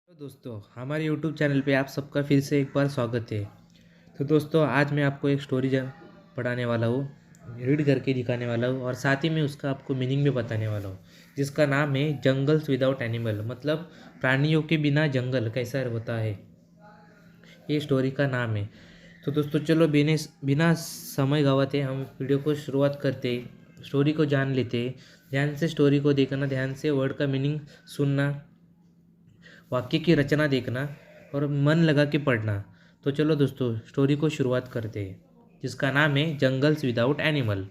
तो दोस्तों हमारे YouTube चैनल पे आप सबका फिर से एक बार स्वागत है। तो दोस्तों आज मैं आपको एक स्टोरी पढ़ाने वाला हूँ, रीड करके दिखाने वाला हूँ और साथ ही में उसका आपको मीनिंग भी बताने वाला हूँ, जिसका नाम है जंगल्स विदाउट एनिमल। मतलब प्राणियों के बिना जंगल कैसा होता है, ये स्टोरी का नाम है। तो दोस्तों चलो बिना बिना समय गवाते हम वीडियो को शुरुआत करते, स्टोरी को जान लेते। ध्यान से स्टोरी को देखना, ध्यान से वर्ड का मीनिंग सुनना, वाक्य की रचना देखना और मन लगा के पढ़ना। तो चलो दोस्तों स्टोरी को शुरुआत करते हैं, जिसका नाम है जंगल्स विदाउट एनिमल,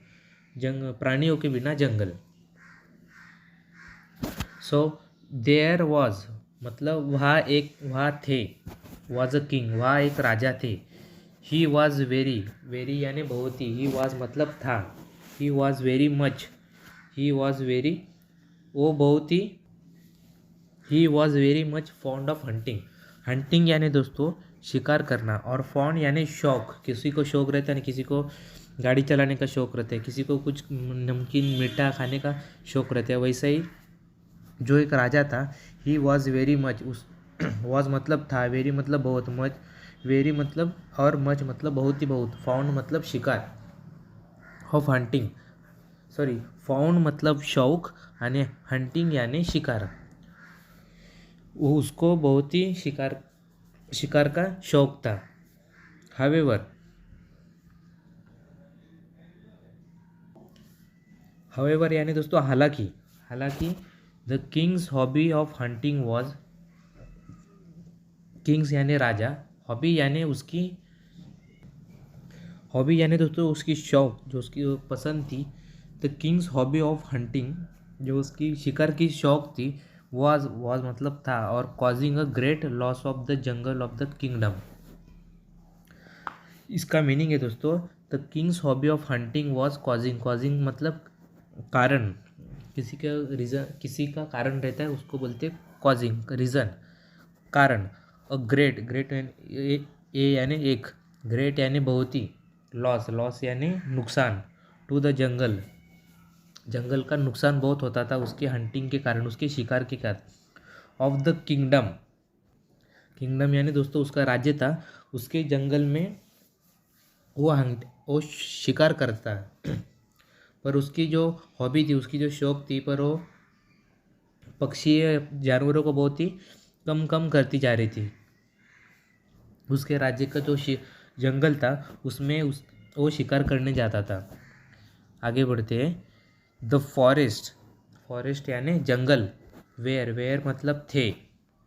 प्राणियों के बिना जंगल। सो देयर वॉज मतलब वहाँ थे, वॉज अ किंग वहाँ एक राजा थे। ही वॉज वेरी, वेरी यानी बहुत ही, ही वॉज मतलब था, he was very much, he was very वो बहुत he was very much fond of hunting. Hunting यानी दोस्तों शिकार करना, और फॉन्ड यानी शौक। किसी को शौक रहता है ना, किसी को गाड़ी चलाने का शौक रहता है, किसी को कुछ नमकीन मीठा खाने का शौक रहता है। वैसे ही जो एक राजा था, ही वॉज वेरी मच, उस वॉज मतलब था, वेरी मतलब बहुत, मच वेरी मतलब और मच मतलब बहुत ही बहुत, फाउंड मतलब शिकार, ऑफ हंटिंग सॉरी फाउंड मतलब शौक आणि हंटिंग यानी शिकार। वो उसको बहुत ही शिकार शिकार का शौक था। हावेवर हावेवर यानी दोस्तों हालांकि, हालांकि the Kings hobby of hunting was, Kings यानी राजा, हॉबी यानी उसकी, हॉबी यानी दोस्तों उसकी शौक, जो उसकी पसंद थी। The Kings hobby of hunting, जो उसकी शिकार की शौक थी, वाज मतलब था, और causing a great loss of the jungle of the kingdom. इसका मीनिंग है दोस्तों, the Kings hobby of hunting was causing, causing मतलब कारण, किसी का रीज़न, किसी का कारण रहता है उसको बोलते कॉजिंग, रीज़न कारण। अ ग्रेट, ग्रेट ए यानी एक, ग्रेट यानी बहुत ही, लॉस, लॉस यानी नुकसान, टू द जंगल, जंगल का नुकसान बहुत होता था उसके हंटिंग के कारण, उसके शिकार के कारण। ऑफ द किंगडम, किंगडम यानी दोस्तों उसका राज्य था, उसके जंगल में वो शिकार करता है। पर उसकी जो हॉबी थी, उसकी जो शौक थी, पर वो पक्षी जानवरों को बहुत ही कम कम करती जा रही थी। उसके राज्य का जो जंगल था उसमें वो शिकार करने जाता था। आगे बढ़ते हैं। द फॉरेस्ट, फॉरेस्ट यानी जंगल, वेयर, वेयर मतलब थे,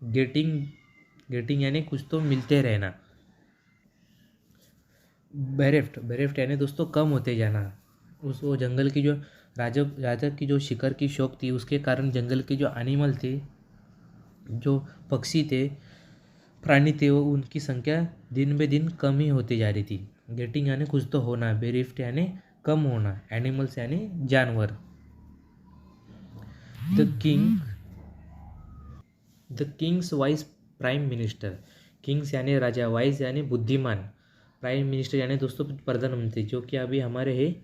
गेटिंग, गेटिंग यानी कुछ तो मिलते रहना, बेरेफ्ट, बेरेफ्ट यानी दोस्तों कम होते जाना। उस वो जंगल की जो राजा राजा की जो शिकार की शौक थी, उसके कारण जंगल के जो एनिमल थे, जो पक्षी थे, प्राणी थे, वो उनकी संख्या दिन बे दिन कम ही होती जा रही थी। गेटिंग यानी कुछ तो होना, बेरिफ्ट यानी कम होना, एनिमल्स यानी जानवर। The king, the Kings vice prime minister, Kings यानी राजा, वाइस यानी बुद्धिमान, प्राइम मिनिस्टर यानी दोस्तों प्रधानमंत्री, जो कि अभी हमारे है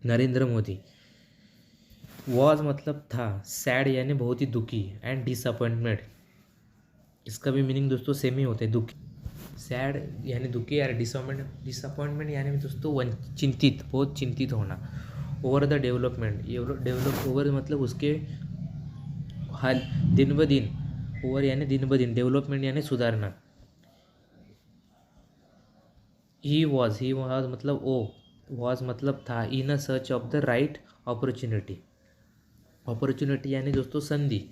नरेंद्र मोदी। वॉज मतलब था, सैड यानी बहुत ही दुखी, एंड डिसअपॉइंटमेंट, इसका भी मीनिंग दोस्तों सेम ही होते हैं, दुखी, सैड यानी दुखी, यार डिसअपॉइंटमेंट, डिसअपॉइंटमेंट यानी दोस्तों चिंतित, बहुत चिंतित होना। Over the development, develop, over मतलब उसके हाल, दिन ब दिन, ओवर यानी दिन ब दिन, डेवलपमेंट यानी सुधारना। ही वॉज मतलब ओ, वॉज मतलब था, in a search of the right opportunity, opportunity यानी दोस्तों संधि।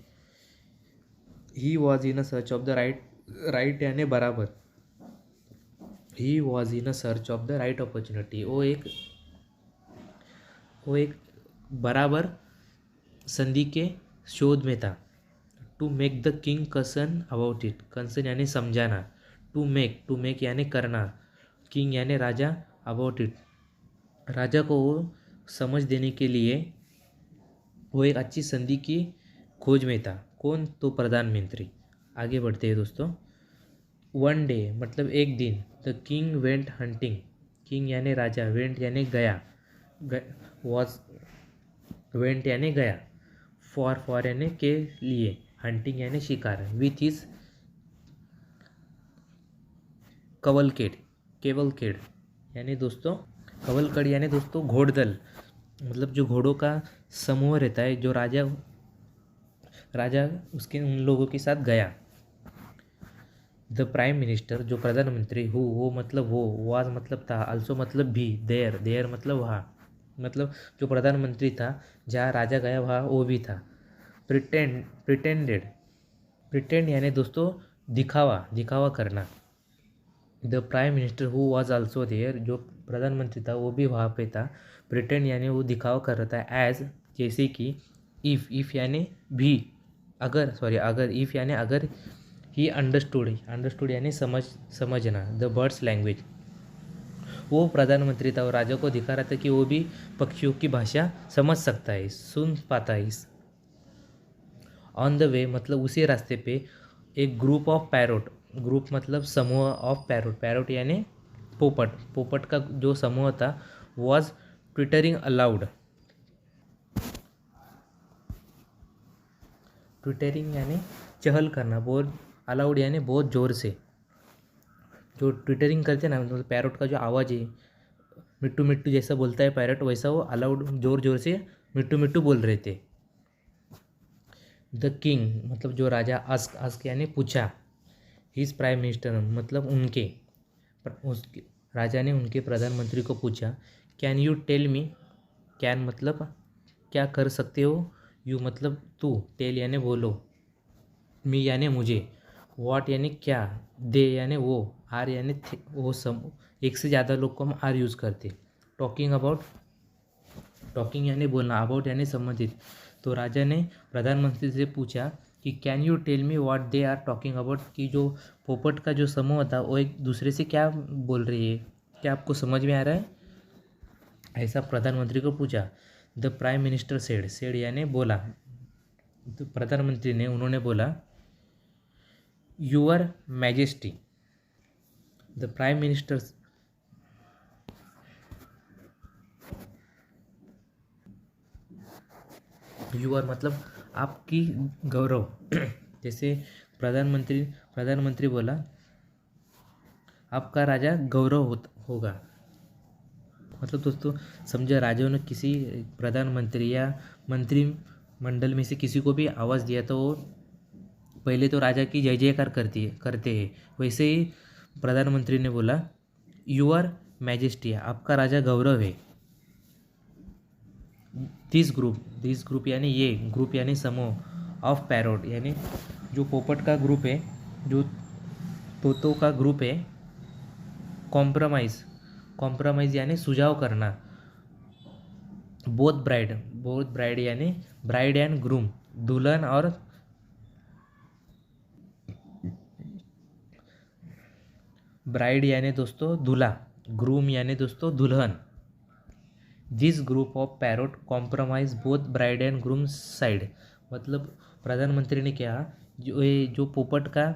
He was in a search of the right, right यानी बराबर, he was in a search of the right opportunity, वो एक बराबर संधि के शोध में था। To make the king concern about it, concern यानी समझाना, टू मेक यानी करना, किंग यानी राजा, अबाउट इट राजा को वो समझ देने के लिए वो एक अच्छी संधि की खोज में था। कौन? तो प्रधानमंत्री। आगे बढ़ते हैं दोस्तों। वन डे मतलब एक दिन, the king went hunting, king यानी राजा, वेंट यानी गया, वॉज, यानी गया, फॉर यानी के लिए, हंटिंग यानी शिकार, विथ हिज कवलकेड केवलकेड यानी दोस्तों कवलकड़ यानी दोस्तों घोड़दल, मतलब जो घोड़ों का समूह रहता है, जो राजा राजा उसके उन लोगों के साथ गया। द प्राइम मिनिस्टर जो प्रधानमंत्री हु वो मतलब वो, वाज मतलब था, आल्सो मतलब भी, देयर देयर मतलब वहाँ, मतलब जो प्रधानमंत्री था जहाँ राजा गया वहाँ वो भी था। प्रिटेंडेड प्रिटेंड यानी दोस्तों दिखावा दिखावा करना। The prime minister who was also there जो प्रधानमंत्री था वो भी वहाँ पे था। प्रिटेंड यानी वो दिखावा कर रहा था। एज जैसे कि इफ़ यानी भी, अगर इफ़ यानी अगर ही अंडरस्टूड यानी समझना द बर्ड्स लैंग्वेज। वो प्रधानमंत्री था और राजा को दिखा रहा था कि वो भी पक्षियों की भाषा समझ सकता है, सुन पाता है। ऑन द वे मतलब उसी रास्ते पे एक ग्रुप ऑफ पैरोट, ग्रुप मतलब समूह ऑफ पैरोट यानी पोपट का जो समूह था वॉज ट्विटरिंग अलाउड। ट्विटरिंग यानी चहल करना, बहुत अलाउड यानी बहुत ज़ोर से। जो ट्विटरिंग करते हैं ना, मतलब पैरोट का जो आवाज़ है, मिट्टू मिट्टू जैसा बोलता है पैरोट, वैसा वो अलाउड ज़ोर ज़ोर से मिट्टू मिट्टू बोल रहे थे। द किंग मतलब जो राजा, आस्क यानी पूछा। हिज प्राइम मिनिस्टर मतलब उसके राजा ने उनके प्रधानमंत्री को पूछा। Can you tell me, can मतलब क्या कर सकते हो, यू मतलब तू, टेल यानी बोलो, मी यानी मुझे, व्हाट यानी क्या, दे यानी वो, आर यानी वो एक से ज़्यादा लोग को हम आर यूज़ करते। टॉकिंग यानी बोलना, अबाउट यानी संबंधित। तो राजा ने प्रधानमंत्री से पूछा कि can you tell me what they are talking about, कि जो पोपट का जो समूह था वो एक दूसरे से क्या बोल रही है, क्या आपको समझ में आ रहा है, ऐसा प्रधानमंत्री को पूछा। द प्राइम मिनिस्टर सेड यानी बोला, तो प्रधानमंत्री ने उन्होंने बोला your majesty. The prime minister your मतलब आपकी गौरव। जैसे प्रधानमंत्री बोला आपका राजा गौरव होगा, मतलब दोस्तों समझे, राजाओं ने किसी प्रधानमंत्री या मंत्रिमंडल में से किसी को भी आवाज़ दिया तो वो पहले तो राजा की जय जयकार करते हैं। वैसे ही प्रधानमंत्री ने बोला यूआर मैजेस्टी, आपका राजा गौरव है। दिस ग्रुप यानी ये ग्रुप यानी समूह, ऑफ पैरोट यानी जो पोपट का ग्रुप है, जो तोतों का ग्रुप है। कॉम्प्रोमाइज़ यानी सुझाव करना। बोथ ब्राइड यानी ब्राइड एंड ग्रूम, दुल्हन और ब्राइड यानी दोस्तों दूल्हा, ग्रूम यानी दोस्तों दुल्हन। This group of parrot compromise both bride and groom side, मतलब प्रधानमंत्री ने कहा जो पोपट का,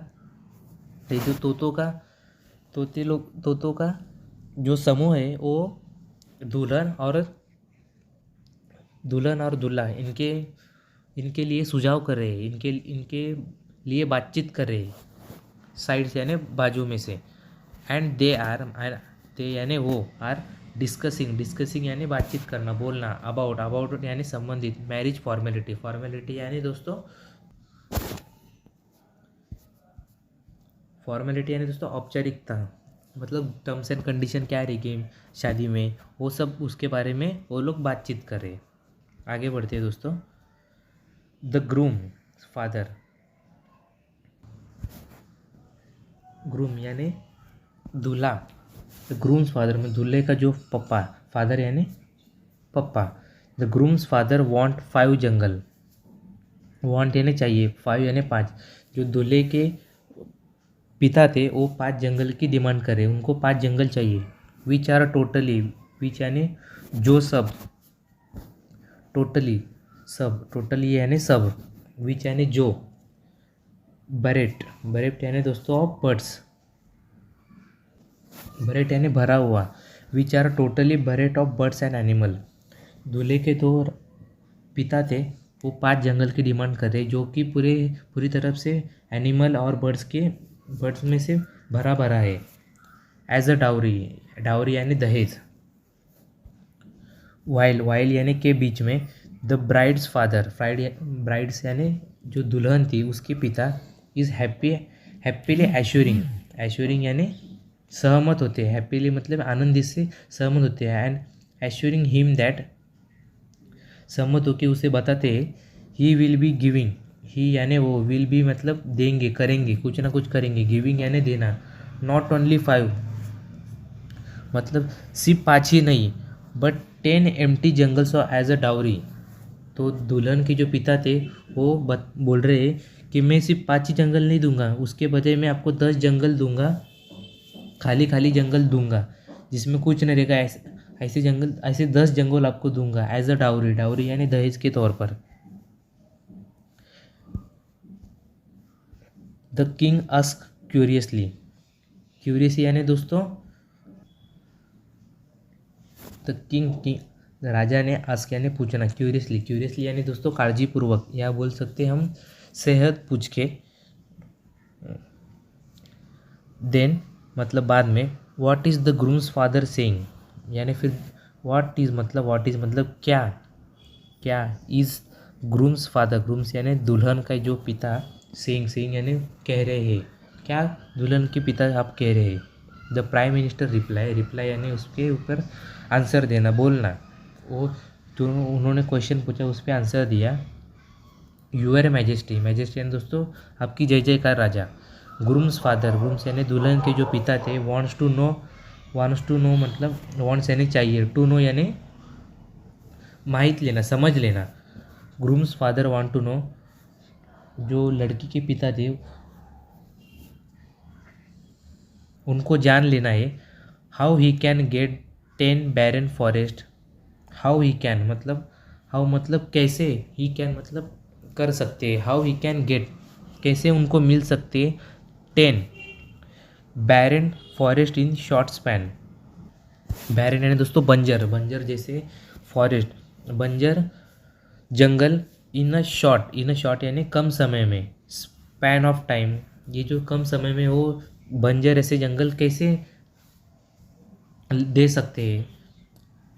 जो तोतों का जो समूह है वो दुल्हन और दूल्हा इनके लिए सुझाव कर रहे हैं, इनके लिए बातचीत कर रहे हैं, साइड से यानी बाजू में से। एंड दे यानी वो आर डिस्कसिंग यानी बातचीत करना, बोलना। अबाउट यानी संबंधित। मैरिज फॉर्मेलिटी यानी दोस्तों औपचारिकता, मतलब टर्म्स एंड कंडीशन क्या रहेगी शादी में, वो सब उसके बारे में वो लोग बातचीत कर रहे हैं। आगे बढ़ते हैं दोस्तों। द ग्रूम यानी दूल्हा, द ग्रूम्स फादर में दूल्हे का जो पप्पा, फादर यानी पप्पा। The groom's father want 5 jungle, want यानी चाहिए, 5 यानी 5। जो दूल्हे के पिता थे वो 5 जंगल की डिमांड कर रहे, उनको 5 जंगल चाहिए। विच आर टोटली, विच यानी जो सब, टोटली यानी सब, विच यानी जो, बरेट यानी दोस्तों ऑफ बर्ड्स, बरेट यानी भरा हुआ। Which are totally bereft of birds and animal. दूल्हे के तो पिता थे वो 5 जंगल की डिमांड कर रहे जो कि पूरी तरफ से एनिमल और बर्ड्स में से भरा है। एज अ डाउरी, डाउरी यानी दहेज। वाइल यानी के बीच में। द ब्राइड्स फादर, ब्राइड्स यानी जो दुल्हन थी उसके पिता इज़ हैप्पीली एश्योरिंग यानी सहमत होते हैं, हैप्पीली मतलब आनंदित से सहमत होते हैं, एंड एश्योरिंग हिम दैट, सहमत होकर उसे बताते हैं, ही विल बी गिविंग, ही यानी वो, विल बी मतलब देंगे, करेंगे, कुछ ना कुछ करेंगे, गिविंग यानी देना, नॉट ओनली 5 मतलब सिर्फ 5 ही नहीं, but 10 empty jungles as a dowry. तो दुल्हन के जो पिता थे वो बोल रहे हैं कि मैं सिर्फ 5 ही जंगल नहीं दूंगा, उसके बजाय मैं आपको 10 जंगल दूंगा, खाली खाली जंगल दूंगा जिसमें कुछ नहीं रहेगा, ऐसे जंगल, ऐसे 10 जंगल आपको दूंगा एज अ डाउरी, डाउरी यानी दहेज के तौर पर। The king ask curiously, curiously यानी दोस्तों, द किंग राजा ने आस्क यानी पूछना, क्यूरियसली यानी दोस्तों काळजीपूर्वक, या बोल सकते हैं हम सेहत पूछ के। देन मतलब बाद में, what is the groom's father saying, यानी फिर व्हाट इज़ मतलब क्या, क्या इज़ ग्रूम्स फादर, ग्रूम्स यानी दुल्हन का जो पिता, सेइंग यानी कह रहे हैं, क्या दुल्हन के पिता आप कह रहे हैं। द प्राइम मिनिस्टर रिप्लाई यानी उसके ऊपर आंसर देना, बोलना, वो जो उन्होंने क्वेश्चन पूछा उस पर आंसर दिया। यूअर मैजेस्टी यानी दोस्तों आपकी जय जयकार राजा। ग्रूम्स फादर, ग्रूम्स यानी दुल्हन के जो पिता थे, वांट्स टू नो मतलब वांट्स यानी चाहिए, टू नो यानी माहित लेना, समझ लेना। Groom's father want to know, जो लड़की के पिता थे उनको जान लेना है, how he can get 10 barren forest, how he can मतलब, हाउ मतलब कैसे, ही कैन मतलब कर सकते हैं, हाउ ही कैन गेट कैसे उनको मिल सकते 10 barren forest in short span. बैरन यानी दोस्तों बंजर जैसे फॉरेस्ट, बंजर जंगल, इन अ शॉर्ट यानी कम समय में, स्पैन ऑफ टाइम, ये जो कम समय में वो बंजर ऐसे जंगल कैसे दे सकते हैं।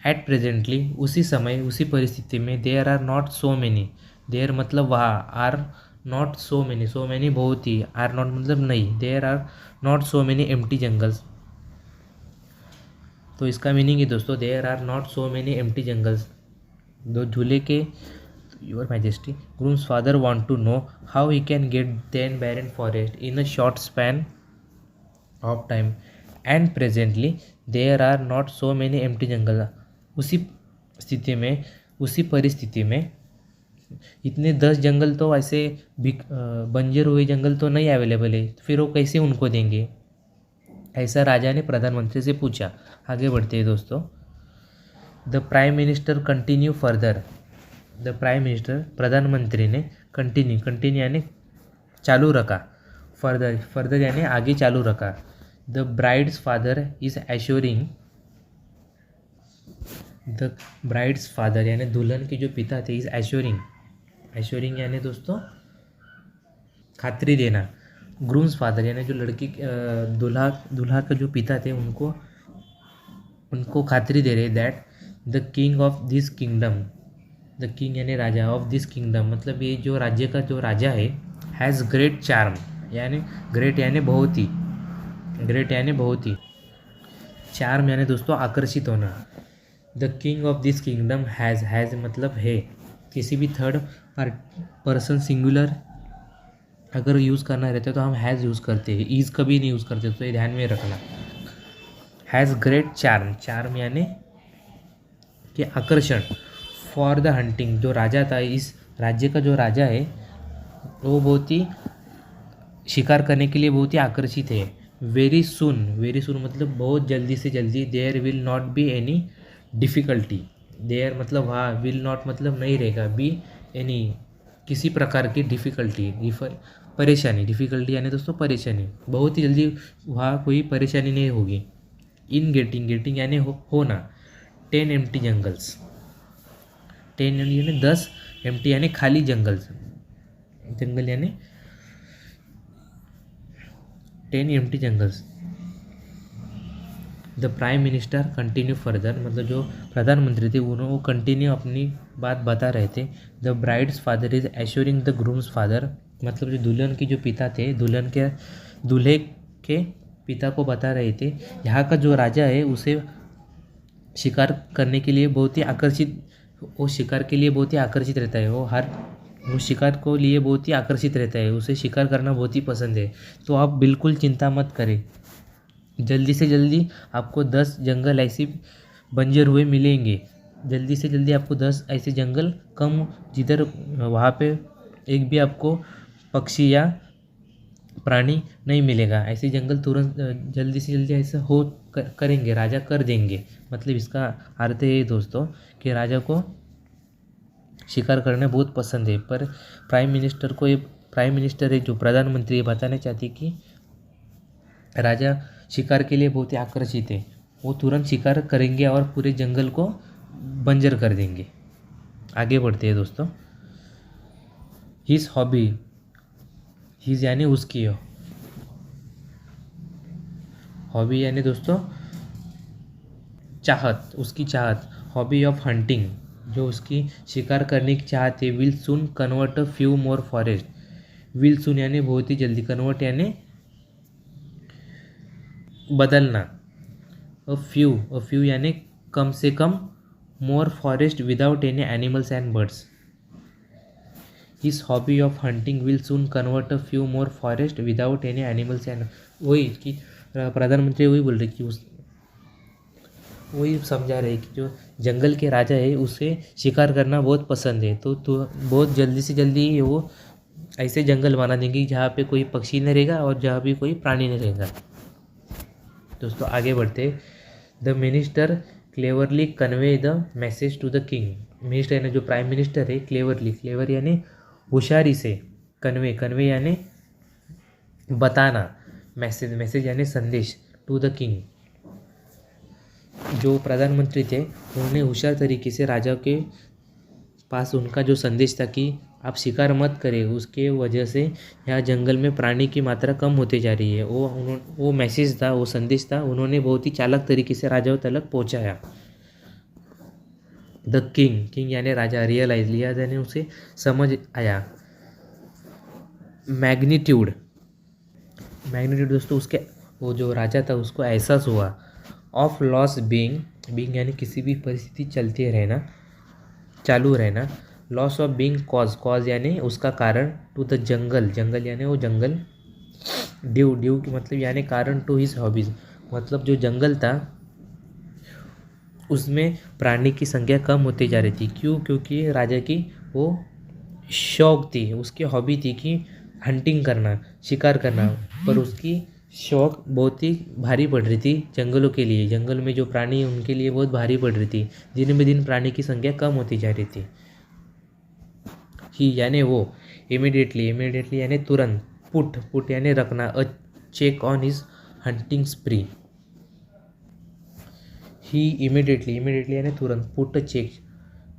एट प्रेजेंटली उसी समय उसी परिस्थिति में, there are not so many, there मतलब वहाँ, आर नॉट सो मैनी बहुत ही, आर नॉट मतलब नहीं, there are not so many empty jungles. तो इसका मीनिंग है दोस्तों, there are not so many empty jungles, दो झूले के। Your majesty, groom's father want to know how he can get 10 barren forest in a short span of time, and presently there are not so many empty jungle. उसी परिस्थिति में इतने 10 जंगल तो ऐसे बंजर हुए जंगल तो नहीं अवेलेबल है, फिर वो कैसे उनको देंगे, ऐसा राजा ने प्रधानमंत्री से पूछा। आगे बढ़ते हैं दोस्तों। The prime minister continue further, the prime minister प्रधानमंत्री ने कंटिन्यू यानी चालू रखा, फर्दर यानी आगे चालू रखा। The brides father is assuring, the brides father यानी दुल्हन के जो पिता थे, इज एश्योरिंग यानी दोस्तों खातरी देना। ग्रूम्स फादर यानी जो लड़की दूल्हा के जो पिता थे उनको खातरी दे रहे, that the king of this kingdom, the king यानी राजा, ऑफ दिस किंगडम मतलब ये जो राज्य का जो राजा है, हैज़ ग्रेट चार्म, यानी ग्रेट यानी बहुत ही, चार्म यानी दोस्तों आकर्षित होना। The king of this kingdom has मतलब है, किसी भी थर्ड पर्सन सिंगुलर अगर यूज़ करना रहता है तो हम हैज़ यूज़ करते हैं, ईज़ कभी नहीं यूज़ करते, तो ये ध्यान में रखना। हैज़ ग्रेट चार्म यानी कि आकर्षण, फॉर द हंटिंग, जो राजा था, इस राज्य का जो राजा है वो बहुत ही शिकार करने के लिए बहुत ही आकर्षित है। वेरी सुन मतलब बहुत जल्दी से जल्दी, there will not be any difficulty, there मतलब वहाँ, विल नॉट मतलब नहीं रहेगा, बी एनी किसी प्रकार की डिफ़िकल्टी, परेशानी, डिफ़िकल्टी यानी दोस्तों परेशानी, बहुत ही जल्दी वहाँ कोई परेशानी नहीं होगी। इन गेटिंग यानी होना। 10 एम्प्टी जंगल्स, 10 यानी 10 एम्प्टी यानी खाली जंगल यानी 10 empty jungles. The prime minister continue further, मतलब जो प्रधानमंत्री थे वो कंटिन्यू अपनी बात बता रहे थे। The brides father is assuring the groom's father, मतलब जो दुल्हन की जो पिता थे, दूल्हे के पिता को बता रहे थे यहाँ का जो राजा है उसे शिकार करने के लिए बहुत ही आकर्षित, वो शिकार के लिए बहुत ही आकर्षित रहता है, वो शिकार को लिए बहुत ही आकर्षित रहता है, उसे शिकार करना बहुत ही पसंद है। तो आप बिल्कुल चिंता मत करें, जल्दी से जल्दी आपको 10 जंगल ऐसे बंजर हुए मिलेंगे। जल्दी से जल्दी आपको 10 ऐसे जंगल कम, जिधर वहाँ पे एक भी आपको पक्षी या प्राणी नहीं मिलेगा, ऐसे जंगल तुरंत जल्दी से जल्दी ऐसा करेंगे, राजा कर देंगे। मतलब इसका अर्थ है दोस्तों कि राजा को शिकार करना बहुत पसंद है, पर प्राइम मिनिस्टर है जो प्रधानमंत्री है बताना चाहती कि राजा शिकार के लिए बहुत ही आकर्षित है, वो तुरंत शिकार करेंगे और पूरे जंगल को बंजर कर देंगे। आगे बढ़ते हैं दोस्तों। हिज हॉबी, हिज यानी उसकी, हॉबी यानी दोस्तों चाहत, उसकी चाहत। हॉबी ऑफ हंटिंग, जो उसकी शिकार करने की चाहत है। Will soon convert a few more forest, will soon यानी बहुत ही जल्दी, कन्वर्ट यानी बदलना, अ फ्यू यानी कम से कम, more forest without any animals and birds. His hobby of hunting will soon convert a few more forest without any animals and, वही कि प्रधानमंत्री वही बोल रहे कि वही समझा रहे कि जो जंगल के राजा है उसे शिकार करना बहुत पसंद है, तो बहुत जल्दी से जल्दी वो ऐसे जंगल बना देंगे जहाँ पे कोई पक्षी नहीं रहेगा और जहाँ भी कोई प्राणी नहीं रहेगा। दोस्तों आगे बढ़ते। The minister cleverly convey the message to the king, minister यानी जो प्राइम मिनिस्टर है, क्लेवर यानी होशियारी से, कन्वे यानी बताना, मैसेज यानी संदेश, टू द किंग। जो प्रधानमंत्री थे उन्होंने होशियार तरीके से राजा के पास उनका जो संदेश था कि आप शिकार मत करें, उसके वजह से यहाँ जंगल में प्राणी की मात्रा कम होती जा रही है, वो मैसेज था, वो संदेश था, उन्होंने बहुत ही चालाक तरीके से राजाओं तक पहुँचाया। द किंग यानी राजा रियलाइज लिया यानी उसे समझ आया। मैग्नीट्यूड दोस्तों उसके, वो जो राजा था उसको एहसास हुआ। ऑफ लॉस बीइंग यानी किसी भी परिस्थिति चलते रहना, चालू रहना। लॉस ऑफ बीइंग कॉज यानी उसका कारण। टू द जंगल यानी वो जंगल। ड्यू की मतलब यानी कारण। टू हिज हॉबीज मतलब जो जंगल था उसमें प्राणी की संख्या कम होती जा रही थी। क्यों? क्योंकि राजा की वो शौक थी, उसकी हॉबी थी कि हंटिंग करना, शिकार करना, पर उसकी शौक बहुत ही भारी पड़ रही थी जंगलों के लिए। जंगल में जो प्राणी उनके लिए बहुत भारी पड़ रही थी, दिन ब दिन प्राणी की संख्या कम होती जा रही थी। ही यानी वो, इमीडिएटली यानी तुरंत। पुट यानी रखना। A check on his hunting spree. He immediately यानी तुरंत।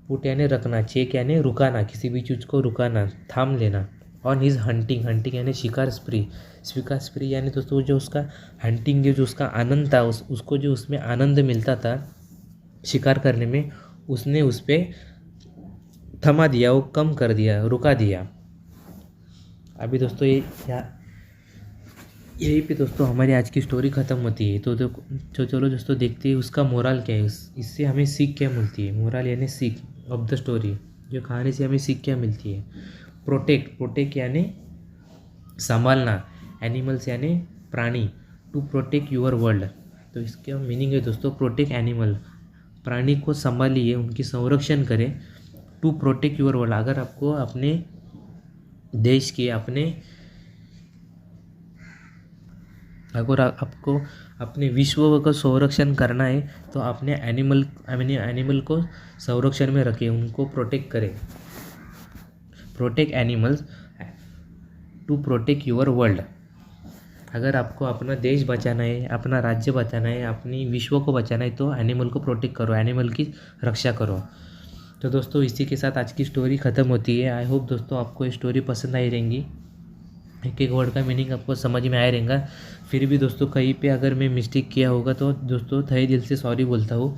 पुट यानी रखना, चेक यानी रुकाना, किसी भी चीज़ को रुकाना, थाम लेना। ऑन हिज हंटिंग यानी शिकार स्प्री यानी दोस्तों जो उसका हंटिंग जो उसका आनंद था, उसको जो उसमें आनंद मिलता था शिकार करने में, उसने उस पर थमा दिया, वो कम कर दिया, रुका दिया। अभी दोस्तों यही पे दोस्तों हमारी आज की स्टोरी ख़त्म होती है। तो चलो दोस्तों देखते हैं उसका मोरल क्या है, इससे हमें सीख क्या मिलती है। मोरल यानी सीख ऑफ द स्टोरी, जो कहानी से हमें सीख क्या मिलती है। प्रोटेक्ट यानी संभालना। एनिमल्स यानी प्राणी। टू प्रोटेक्ट यूर वर्ल्ड, तो इसका मीनिंग है दोस्तों प्रोटेक्ट एनिमल, प्राणी को संभालिए, उनकी संरक्षण करें। टू प्रोटेक्ट यूर वर्ल्ड, अगर आपको अपने देश के अगर आपको अपने विश्व का संरक्षण करना है तो अपने एनिमल को संरक्षण में रखें, उनको प्रोटेक्ट करें। Protect animals to protect your world. अगर आपको अपना देश बचाना है, अपना राज्य बचाना है, अपनी विश्व को बचाना है तो एनिमल को प्रोटेक्ट करो, एनिमल की रक्षा करो। तो दोस्तों इसी के साथ आज की स्टोरी ख़त्म होती है। आई होप दोस्तों आपको ये स्टोरी पसंद आई रहेंगी। एक एक वर्ड का मीनिंग आपको समझ में आया रहेगा। फिर भी दोस्तों कहीं पे अगर मैं मिस्टेक किया होगा तो दोस्तों तहे दिल से सॉरी बोलता हूँ।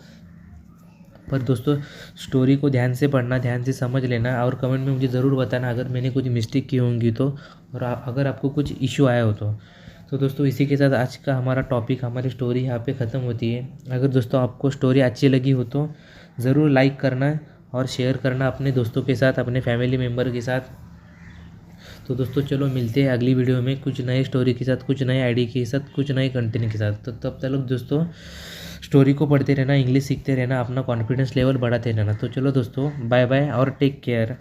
पर दोस्तों स्टोरी को ध्यान से पढ़ना, ध्यान से समझ लेना और कमेंट में मुझे ज़रूर बताना अगर मैंने कुछ मिस्टेक की होंगी तो, और अगर आपको कुछ इशू आया हो तो दोस्तों इसी के साथ आज का हमारा टॉपिक, हमारी स्टोरी यहाँ पे ख़त्म होती है। अगर दोस्तों आपको स्टोरी अच्छी लगी हो तो ज़रूर लाइक करना और शेयर करना अपने दोस्तों के साथ, अपने फैमिली मेम्बर के साथ। तो दोस्तों चलो मिलते हैं अगली वीडियो में कुछ नए स्टोरी के साथ, कुछ नए आईडी के साथ, कुछ नए कंटेंट के साथ। तो तब तक दोस्तों स्टोरी को पढ़ते रहना, इंग्लिश सीखते रहना, अपना कॉन्फिडेंस लेवल बढ़ाते रहना। तो चलो दोस्तों बाय बाय और टेक केयर।